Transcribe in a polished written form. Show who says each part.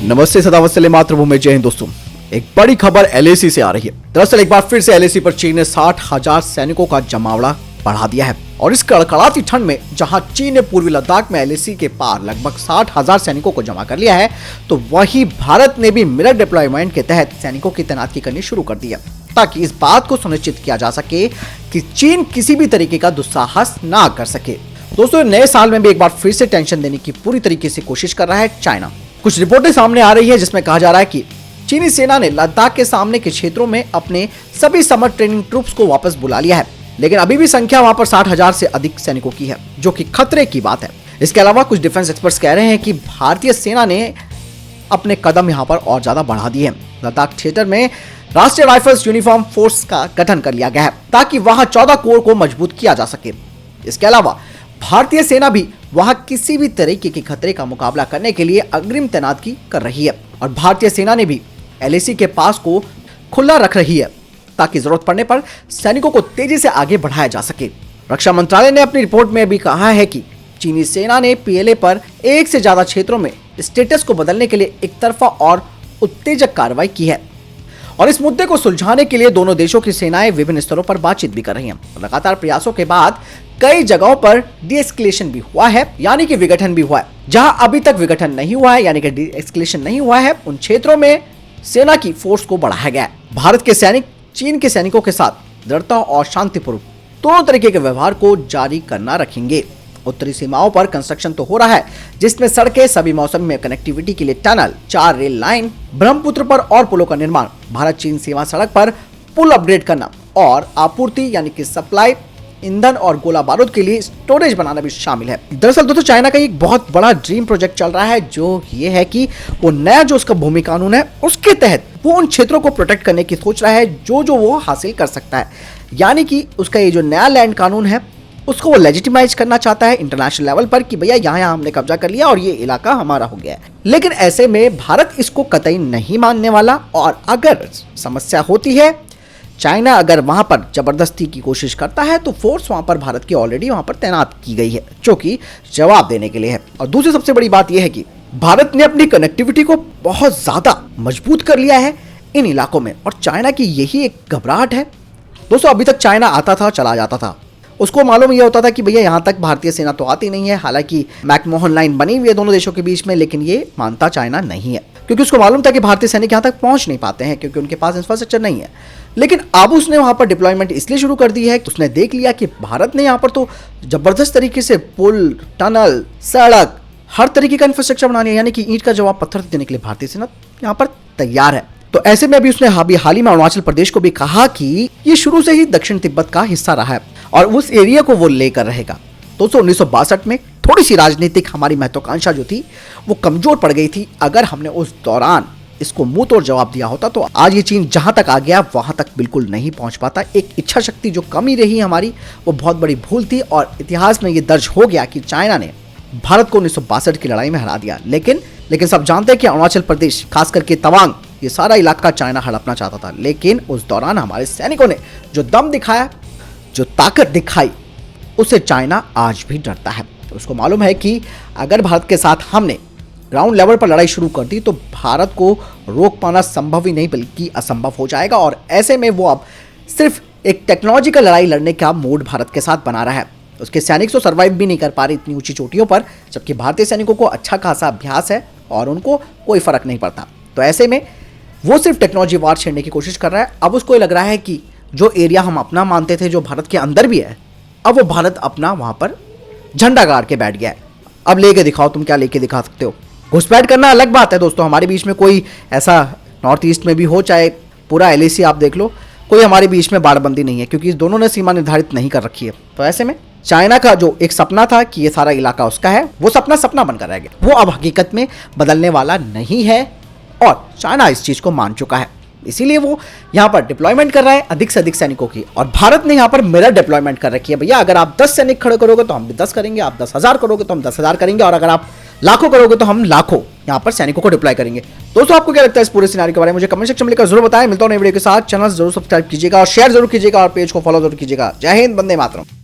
Speaker 1: नमस्ते, सदावत्सल्य मातृभूमि, जय हिंद। दोस्तों, एक बड़ी खबर एलएसी से आ रही है। दरअसल एक बार फिर से एलएसी पर चीन ने 60,000 सैनिकों का जमावड़ा बढ़ा दिया है। और इस कड़कड़ाती ठंड में जहां चीन ने पूर्वी लद्दाख में एलएसी के पार लगभग 60,000 सैनिकों को जमा कर लिया है, तो वहीं भारत ने भी मिरर डिप्लॉयमेंट के तहत सैनिकों की तैनाती करनी शुरू कर दी है, ताकि इस बात को सुनिश्चित किया जा सके कि चीन किसी भी तरीके का दुस्साहस ना कर सके। दोस्तों, नए साल में भी एक बार फिर से टेंशन देने की पूरी तरीके से कोशिश कर रहा है चाइना। कुछ रिपोर्टें सामने आ रही है जिसमें कहा जा रहा है कि चीनी सेना ने लद्दाख के सामने के क्षेत्रों में अपने सभी समर ट्रेनिंग ट्रूप्स को वापस बुला लिया है, लेकिन अभी भी संख्या वहां पर 60,000 से अधिक सैनिकों की है, जो कि खतरे की बात है। इसके अलावा कुछ डिफेंस एक्सपर्ट्स कह रहे हैं कि भारतीय सेना ने अपने कदम यहां पर और ज्यादा बढ़ा दिए हैं। लद्दाख क्षेत्र में राष्ट्रीय राइफल्स यूनिफॉर्म फोर्स का गठन कर लिया गया है, ताकि वहां 14 कोर को मजबूत किया जा सके। इसके अलावा भारतीय सेना भी वहां किसी भी तरीके के खतरे का मुकाबला करने के लिए अग्रिम तैनाती कर रही है, और भारतीय सेना ने भी एलएसी के पास को खुला रख रही है, ताकि जरूरत पड़ने पर सैनिकों को तेजी से आगे बढ़ाया जा सके। रक्षा मंत्रालय ने अपनी रिपोर्ट में भी कहा है कि चीनी सेना ने पीएलए पर एक से ज्यादा क्षेत्रों में स्टेटस को बदलने के लिए एक तरफा और उत्तेजक कार्रवाई की है, और इस मुद्दे को सुलझाने के लिए दोनों देशों की सेनाएं विभिन्न स्तरों पर बातचीत भी कर रही हैं। लगातार प्रयासों के बाद कई जगहों पर डीएस्केलेशन भी हुआ है, यानी कि विघटन भी हुआ है। जहां अभी तक विघटन नहीं हुआ है, यानी कि डीएस्केलेशन नहीं हुआ है, उन क्षेत्रों में सेना की फोर्स को बढ़ाया गया है। भारत के सैनिक चीन के सैनिकों के साथ दृढ़ता और शांतिपूर्वक दोनों तरीके के व्यवहार को जारी करना रखेंगे। उत्तरी सीमाओं पर कंस्ट्रक्शन तो हो रहा है, जिसमें सड़कें, सभी मौसम में कनेक्टिविटी के लिए टनल, 4 रेल लाइन, ब्रह्मपुत्र पर और पुलों का निर्माण, भारत चीन सीमा सड़क पर पुल अपग्रेड करना और आपूर्ति यानी कि सप्लाई, ईंधन और गोला बारूद के लिए स्टोरेज बनाना भी शामिल है। दरअसल दोस्तों, चाइना का एक बहुत बड़ा ड्रीम प्रोजेक्ट चल रहा है, जो ये है कि वो नया जो उसका भूमि कानून है, उसके तहत वो उन क्षेत्रों को प्रोटेक्ट करने की सोच रहा है जो वो हासिल कर सकता है। यानी कि उसका ये जो नया लैंड कानून है, उसको वो लेजिटिमाइज करना चाहता है इंटरनेशनल लेवल पर कि भैया यहाँ हमने कब्जा कर लिया और ये इलाका हमारा हो गया है। लेकिन ऐसे में भारत इसको कतई नहीं मानने वाला, और अगर समस्या होती है, चाइना अगर वहां पर जबरदस्ती की कोशिश करता है, तो फोर्स वहां पर भारत की ऑलरेडी वहां पर तैनात की गई है, जो कि जवाब देने के लिए है। और दूसरी सबसे बड़ी बात यह है कि भारत ने अपनी कनेक्टिविटी को बहुत ज्यादा मजबूत कर लिया है इन इलाकों में, और चाइना की यही एक घबराहट है। दोस्तों, अभी तक चाइना आता था, चला जाता था, उसको मालूम यह होता था कि भैया यहाँ तक भारतीय सेना तो आती नहीं है। हालांकि मैकमोहन लाइन बनी हुई है दोनों देशों के बीच में, लेकिन ये मानता चाइना नहीं है, क्योंकि उसको मालूम था कि भारतीय सैनिक यहाँ तक पहुंच नहीं पाते हैं, क्योंकि उनके पास इंफ्रास्ट्रक्चर नहीं है। लेकिन अब उसने वहां पर डिप्लॉयमेंट इसलिए शुरू कर दी है कि उसने देख लिया कि भारत ने यहाँ पर तो जबरदस्त तरीके से पुल, टनल, सड़क, हर तरीके का इंफ्रास्ट्रक्चर बना लिया, यानी कि ईंट का जवाब पत्थर देने के लिए भारतीय सेना यहाँ पर तैयार है। तो ऐसे में अभी उसने हाल ही में अरुणाचल प्रदेश को भी कहा कि ये शुरू से ही दक्षिण तिब्बत का हिस्सा रहा है और उस एरिया को वो लेकर रहेगा। दोस्तों, 1962 में थोड़ी सी राजनीतिक हमारी महत्वाकांक्षा जो थी वो कमजोर पड़ गई थी। अगर हमने उस दौरान इसको मुंह तोड़ जवाब दिया होता, तो आज ये चीन जहां तक आ गया वहां तक बिल्कुल नहीं पहुंच पाता। एक इच्छा शक्ति जो कमी रही हमारी, वो बहुत बड़ी भूल थी, और इतिहास में ये दर्ज हो गया कि चाइना ने भारत को 1962 की लड़ाई में हरा दिया। लेकिन सब जानते हैं कि अरुणाचल प्रदेश, खास करके तवांग, ये सारा इलाका चाइना हड़पना चाहता था। लेकिन उस दौरान हमारे सैनिकों ने जो दम दिखाया, जो ताकत दिखाई, उससे चाइना आज भी डरता है। तो उसको मालूम है कि अगर भारत के साथ हमने ग्राउंड लेवल पर लड़ाई शुरू कर दी, तो भारत को रोक पाना संभव ही नहीं बल्कि असंभव हो जाएगा। और ऐसे में वो अब सिर्फ एक टेक्नोलॉजिकल लड़ाई लड़ने का मूड भारत के साथ बना रहा है। उसके सैनिक तो सर्वाइव भी नहीं कर पा रहे इतनी ऊंची चोटियों पर, जबकि भारतीय सैनिकों को अच्छा खासा अभ्यास है और उनको कोई फर्क नहीं पड़ता। तो ऐसे में वो सिर्फ टेक्नोलॉजी वार छेड़ने की कोशिश कर रहा है। अब उसको लग रहा है कि जो एरिया हम अपना मानते थे, जो भारत के अंदर भी है, अब वो भारत अपना वहां पर झंडा गाड़ के बैठ गया है। अब लेके दिखाओ, तुम क्या लेके दिखा सकते हो। घुसपैठ करना अलग बात है दोस्तों, हमारे बीच में कोई ऐसा नॉर्थ ईस्ट में भी हो, चाहे पूरा एलएसी आप देख लो, कोई हमारे बीच में बाड़बंदी नहीं है, क्योंकि दोनों ने सीमा निर्धारित नहीं कर रखी है। तो ऐसे में चाइना का जो एक सपना था कि ये सारा इलाका उसका है, वो सपना बनकर रह गया। वो अब हकीकत में बदलने वाला नहीं है, और चाइना इस चीज को मान चुका है। इसीलिए वो यहाँ पर डिप्लॉयमेंट कर रहा है अधिक से अधिक सैनिकों की, और भारत ने यहाँ पर मिरर डिप्लॉयमेंट कर रखी है। भैया, अगर आप 10 सैनिक खड़े करोगे तो हम भी 10 करेंगे, आप 10,000 करोगे तो हम 10,000 करेंगे, और अगर आप लाखों करोगे तो हम लाखों यहाँ पर सैनिकों को डिप्लॉय करेंगे। दोस्तों, आपको क्या लगता है इस पूरे सिनारियो के बारे में? मुझे कमेंट सेक्शन में लिखकर जरूर बताएं। मिलता हूं नई वीडियो के साथ। चैनल जरूर सब्सक्राइब कीजिएगा और शेयर जरूर कीजिएगा और पेज को फॉलो जरूर कीजिएगा। जय हिंद, वंदे मातरम।